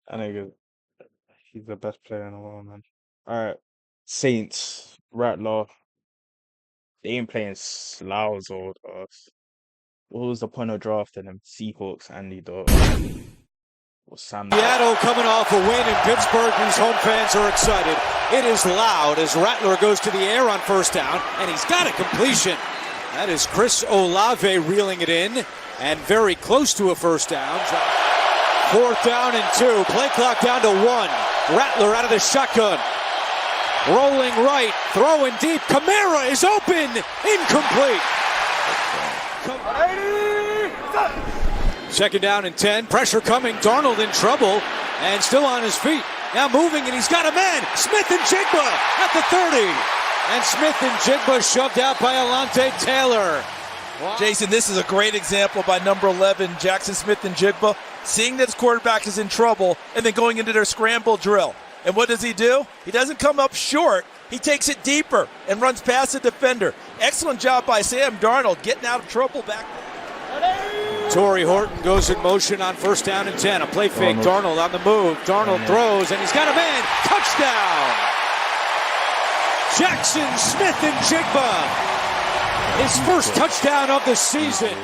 I think he's the best player in the world, man. All right, Saints, Rattler. They ain't playing Sloughs or us. What was the point of drafting them? Seahawks, Andy Dalton, or Sam. Seattle coming off a win in Pittsburgh. These home fans are excited. It is loud as Rattler goes to the air on first down, and he's got a completion. That is Chris Olave reeling it in, and very close to a first down. 4th down and 2. Play clock down to 1. Rattler out of the shotgun. Rolling right, throwing deep. Kamara is open. Incomplete. 2nd down and 10. Pressure coming. Darnold in trouble and still on his feet. Now moving, and he's got a man. Smith and Jigba at the 30. And Smith and Jigba shoved out by Alontae Taylor. Wow. Jason, this is a great example by number 11, Jackson Smith and Jigba, seeing that his quarterback is in trouble and then going into their scramble drill. And what does he do? He doesn't come up short. He takes it deeper and runs past the defender. Excellent job by Sam Darnold getting out of trouble back there. Torrey Horton goes in motion on 1st down and 10. A play fake. Darnold on the move. Darnold throws, and he's got a man. Touchdown! Jackson Smith and Jigba. His first touchdown of the season.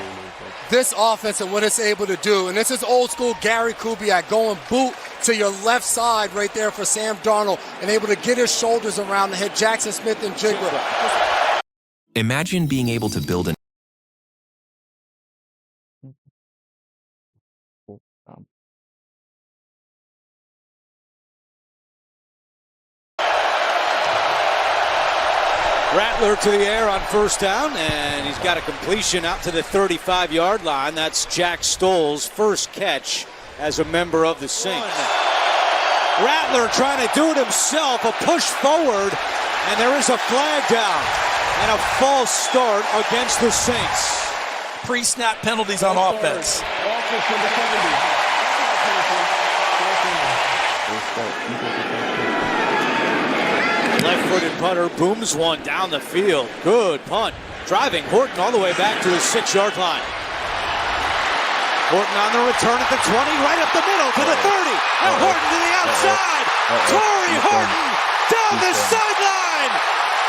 This offense and what it's able to do, and this is old school Gary Kubiak going boot to your left side right there for Sam Darnold and able to get his shoulders around the head. Jackson Smith and Jigba. Imagine being able to build an Rattler to the air on 1st down, and he's got a completion out to the 35-yard line. That's Jack Stoll's first catch as a member of the Saints. Rattler trying to do it himself, a push forward, and there is a flag down and a false start against the Saints. Pre-snap penalties on offense. Left-footed punter booms one down the field. Good punt. Driving Horton all the way back to his 6-yard line. Horton on the return at the 20, right up the middle to the 30. Now Horton to the outside. Torrey Horton down the sideline.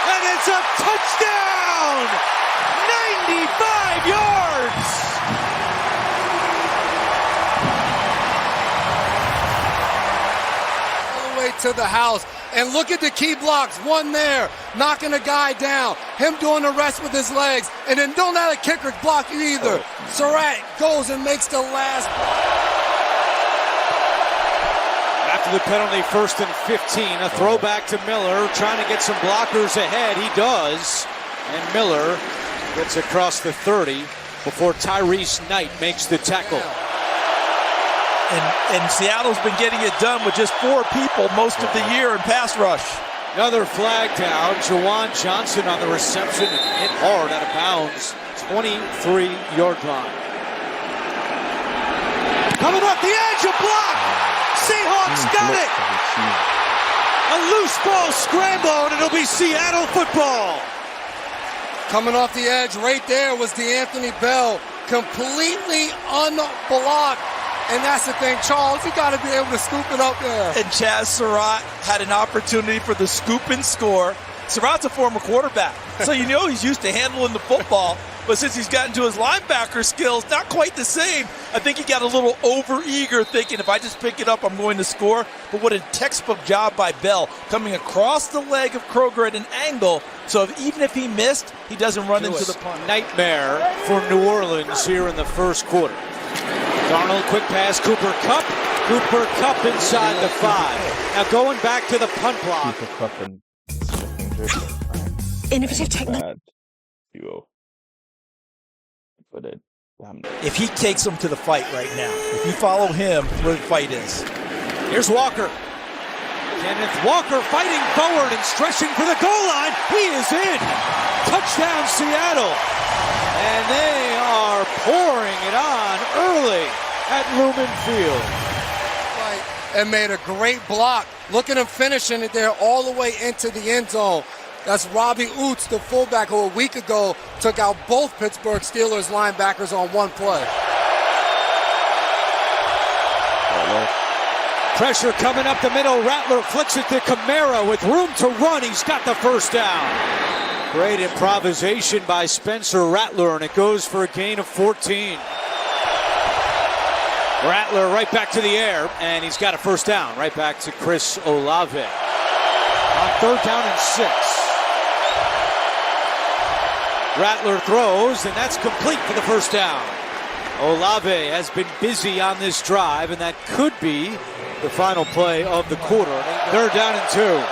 And it's a touchdown. 95 yards. All the way to the house. And look at the key blocks. One there, knocking a guy down. Him doing the rest with his legs. And then don't let a kicker block you either. Surratt goes and makes the last. After the penalty, 1st and 15. A throwback to Miller, trying to get some blockers ahead. He does. And Miller gets across the 30 before Tyrese Knight makes the tackle. And Seattle's been getting it done with just 4 people most of the year in pass rush. Another flag down. Jawan Johnson on the reception and hit hard out of bounds. 23-yard line. Coming off the edge, a block. Seahawks got it. A loose ball scramble, and it'll be Seattle football. Coming off the edge right there was D'Anthony Bell. Completely unblocked. And that's the thing, Charles, you got to be able to scoop it up there. And Chaz Surratt had an opportunity for the scoop and score. Surratt's a former quarterback, so you know he's used to handling the football. But since he's gotten to his linebacker skills, not quite the same. I think he got a little over-eager thinking, if I just pick it up, I'm going to score. But what a textbook job by Bell, coming across the leg of Kroger at an angle. So even if he missed, he doesn't run into the punt. Nightmare for New Orleans here in the first quarter. Darnold, quick pass, Cooper Kupp. Cooper Kupp inside the 5. Now going back to the punt block. Cooper Kupp and innovative technology. If he takes him to the fight right now, if you follow him where the fight is. Here's Walker. Kenneth Walker fighting forward and stretching for the goal line. He is in. Touchdown Seattle. And they are pouring it on early at Lumen Field. Right, and made a great block. Look at him finishing it there all the way into the end zone. That's Robbie Oots, the fullback, who a week ago took out both Pittsburgh Steelers linebackers on one play. Pressure coming up the middle. Rattler flicks it to Kamara with room to run. He's got the first down. Great improvisation by Spencer Rattler, and it goes for a gain of 14. Rattler right back to the air, and he's got a first down. Right back to Chris Olave. On 3rd down and 6. Rattler throws, and that's complete for the first down. Olave has been busy on this drive, and that could be the final play of the quarter. 3rd down and 2.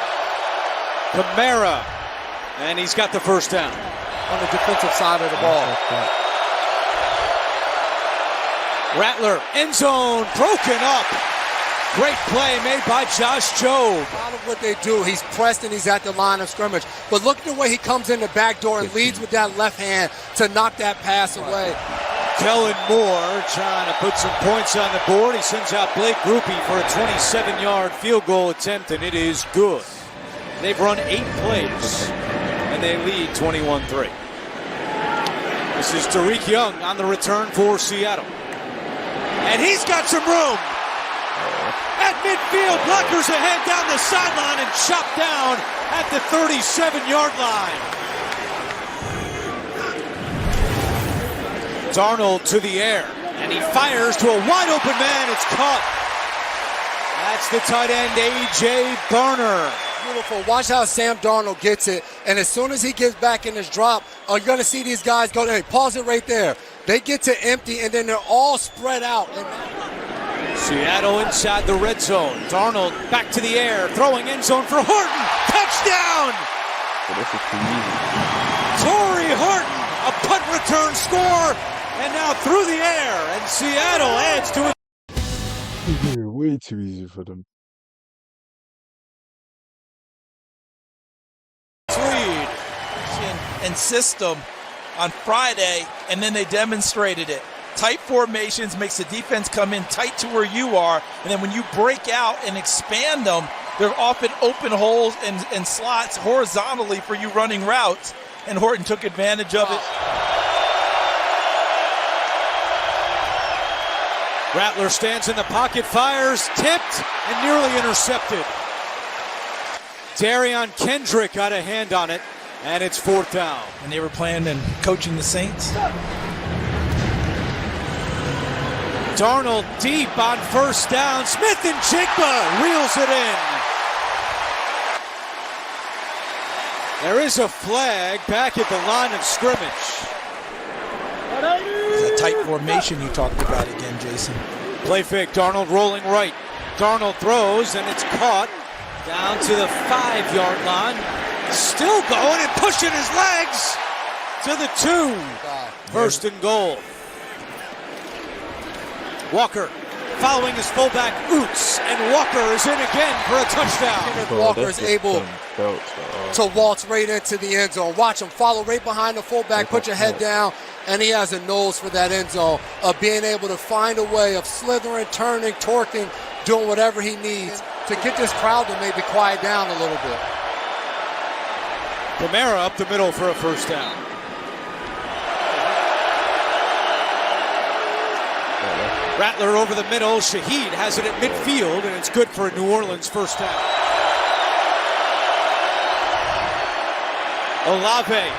Kamara, and he's got the first down. On the defensive side of the ball. Rattler, end zone, broken up. Great play made by Josh Jobe. A lot of what they do, he's pressed and he's at the line of scrimmage. But look at the way he comes in the back door and leads with that left hand to knock that pass away. Kellen Moore trying to put some points on the board. He sends out Blake Grupe for a 27-yard field goal attempt, and it is good. They've run 8 plays, and they lead 21-3. This is Tariq Young on the return for Seattle. And he's got some room. At midfield, blockers ahead down the sideline and chopped down at the 37-yard line. Darnold to the air, and he fires to a wide-open man. It's caught. That's the tight end, A.J. Barner. Beautiful. Watch how Sam Darnold gets it, and as soon as he gets back in his drop, you're going to see these guys go, hey, pause it right there. They get to empty, and then they're all spread out. Seattle inside the red zone. Darnold back to the air, throwing end zone for Horton. Touchdown! Torrey Horton, a punt return score, and now through the air, and Seattle adds to it. Way too easy for them. Lead. And system on Friday, and then they demonstrated it. Tight formations makes the defense come in tight to where you are, and then when you break out and expand them, there are often open holes and slots horizontally for you running routes, and Horton took advantage of it. Rattler stands in the pocket, fires, tipped, and nearly intercepted. Darion Kendrick got a hand on it, and it's 4th down. And they were playing and coaching the Saints. Darnold deep on 1st down. Smith and Jigba reels it in. There is a flag back at the line of scrimmage. It's a tight formation you talked about again, Jason. Play fake, Darnold rolling right. Darnold throws, and it's caught down to the 5-yard line. Still going and pushing his legs to the 2. 1st and goal. Walker following his fullback, Oots, and Walker is in again for a touchdown. Walker is able to waltz right into the end zone. Watch him follow right behind the fullback, put your head down, and he has a nose for that end zone of being able to find a way of slithering, turning, torquing, doing whatever he needs to get this crowd to maybe quiet down a little bit. Kamara up the middle for a 1st down. Rattler over the middle. Shaheed has it at midfield, and it's good for a New Orleans 1st down. Olave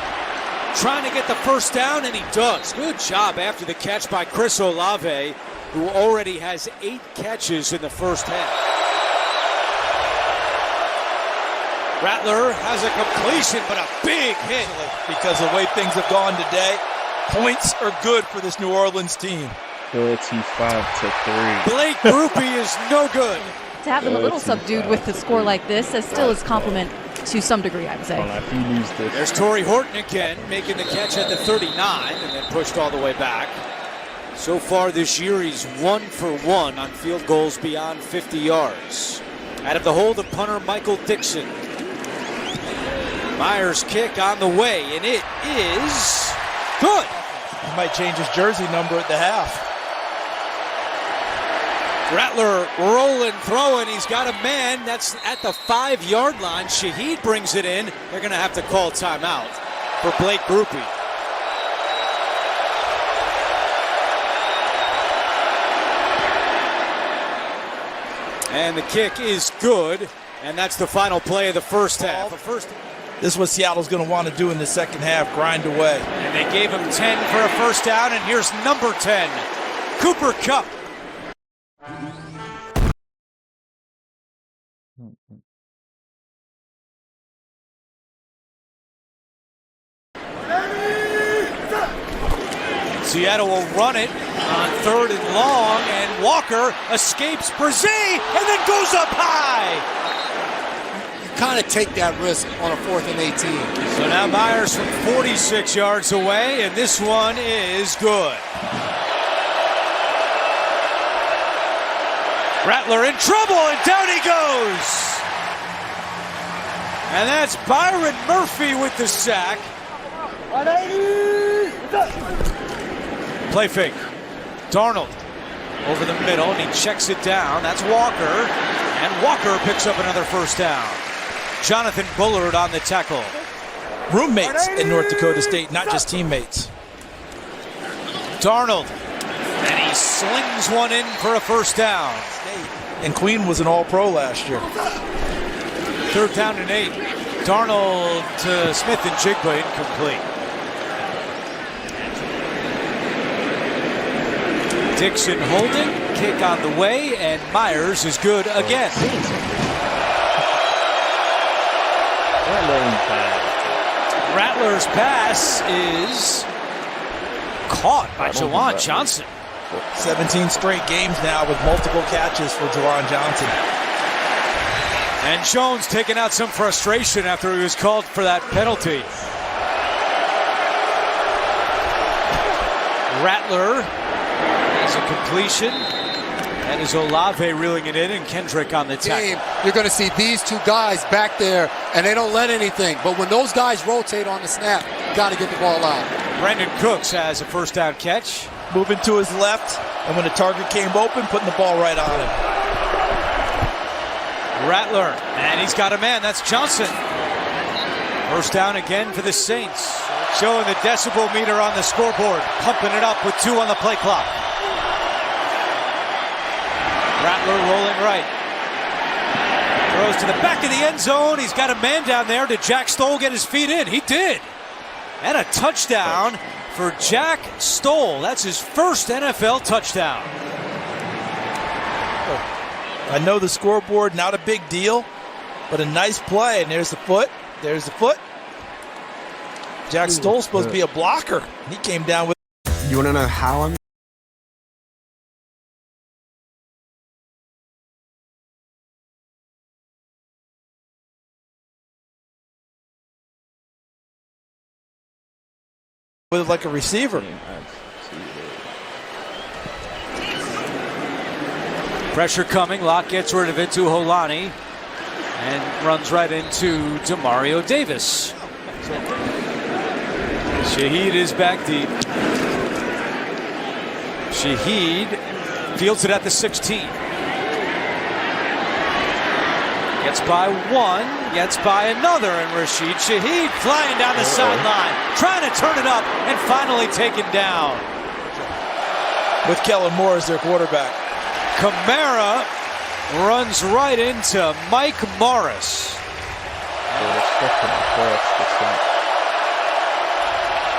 trying to get the 1st down, and he does. Good job after the catch by Chris Olave, who already has 8 catches in the first half. Rattler has a completion, but a big hit. Because of the way things have gone today, points are good for this New Orleans team. 35-3. Blake Grupe is no good. To have them a little subdued with the score like this, that still is compliment to some degree, I would say. If you lose this, There's Torrey Horton again, making the catch at the 39 and then pushed all the way back. So far this year, he's 1 for 1 on field goals beyond 50 yards. Out of the hole, the punter, Michael Dixon. Myers' kick on the way, and it is good. He might change his jersey number at the half. Rattler rolling, throwing. He's got a man that's at the 5-yard line. Shaheed brings it in. They're going to have to call timeout for Blake Grupe. And the kick is good. And that's the final play of the first half. This is what Seattle's going to want to do in the second half, grind away. And they gave him 10 for a first down, and here's number 10, Cooper Kupp. Seattle will run it on 3rd and long, and Walker escapes Brzee and then goes up high. Kind of take that risk on a 4th and 18. So now Myers from 46 yards away, and this one is good. Rattler in trouble, and down he goes. And that's Byron Murphy with the sack. Play fake. Darnold over the middle, and he checks it down. That's Walker, and Walker picks up another first down. Jonathan Bullard on the tackle. Roommates in North Dakota State, not just teammates. Darnold, and he slings one in for a first down. And Queen was an All-Pro last year. 3rd down and 8. Darnold to Smith and Jigba, incomplete. Dixon holding, kick on the way, and Myers is good again. Rattler's pass is caught by Jawan Johnson. 17 straight games now with multiple catches for Jawan Johnson. And Jones taking out some frustration after he was called for that penalty. Rattler has a completion. That is Olave reeling it in, and Kendrick on the tackle. You're going to see these two guys back there, and they don't let anything. But when those guys rotate on the snap, you got to get the ball out. Brandon Cooks has a first down catch. Moving to his left, and when the target came open, putting the ball right on him. Rattler, and he's got a man. That's Johnson. First down again for the Saints. Showing the decibel meter on the scoreboard. Pumping it up with 2 on the play clock. Rattler rolling right. Throws to the back of the end zone. He's got a man down there. Did Jack Stoll get his feet in? He did. And a touchdown for Jack Stoll. That's his first NFL touchdown. I know the scoreboard, not a big deal, but a nice play. And there's the foot. There's the foot. Jack Stoll's supposed to be a blocker. He came down with. You want to know how I'm with like a receiver. Pressure coming. Locke gets rid of it to Holani and runs right into Demario Davis. Shaheed is back deep. Shaheed fields it at the 16. Gets by one, gets by another, and Rashid Shaheed flying down the sideline, trying to turn it up, and finally taken down. With Kellen Moore as their quarterback. Kamara runs right into Mike Morris.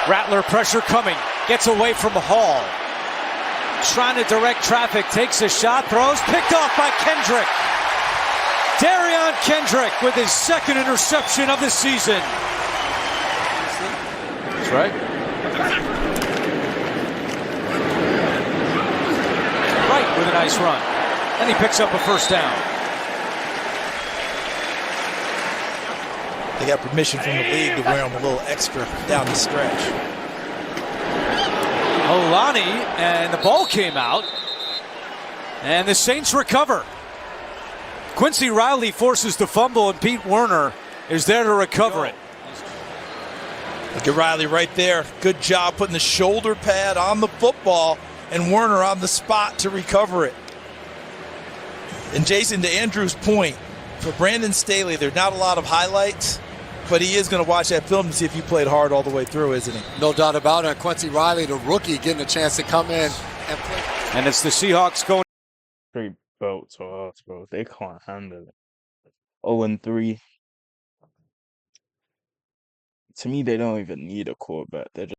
Rattler pressure coming, gets away from Hall. Trying to direct traffic, takes a shot, throws, picked off by Kendrick. Darion Kendrick with his second interception of the season. That's right. Right with a nice run. And he picks up a first down. They got permission from the league to wear them a little extra down the stretch. Olani, and the ball came out. And the Saints recover. Quincy Riley forces the fumble, and Pete Werner is there to recover it. Look at Riley right there. Good job putting the shoulder pad on the football, and Werner on the spot to recover it. And Jason, to Andrew's point, for Brandon Staley, there's not a lot of highlights, but he is going to watch that film to see if he played hard all the way through, isn't he? No doubt about it. Quincy Riley, the rookie, getting a chance to come in and play. And it's the Seahawks going. belt to us, bro. They can't handle it. 0-3. To me, they don't even need a quarterback. They're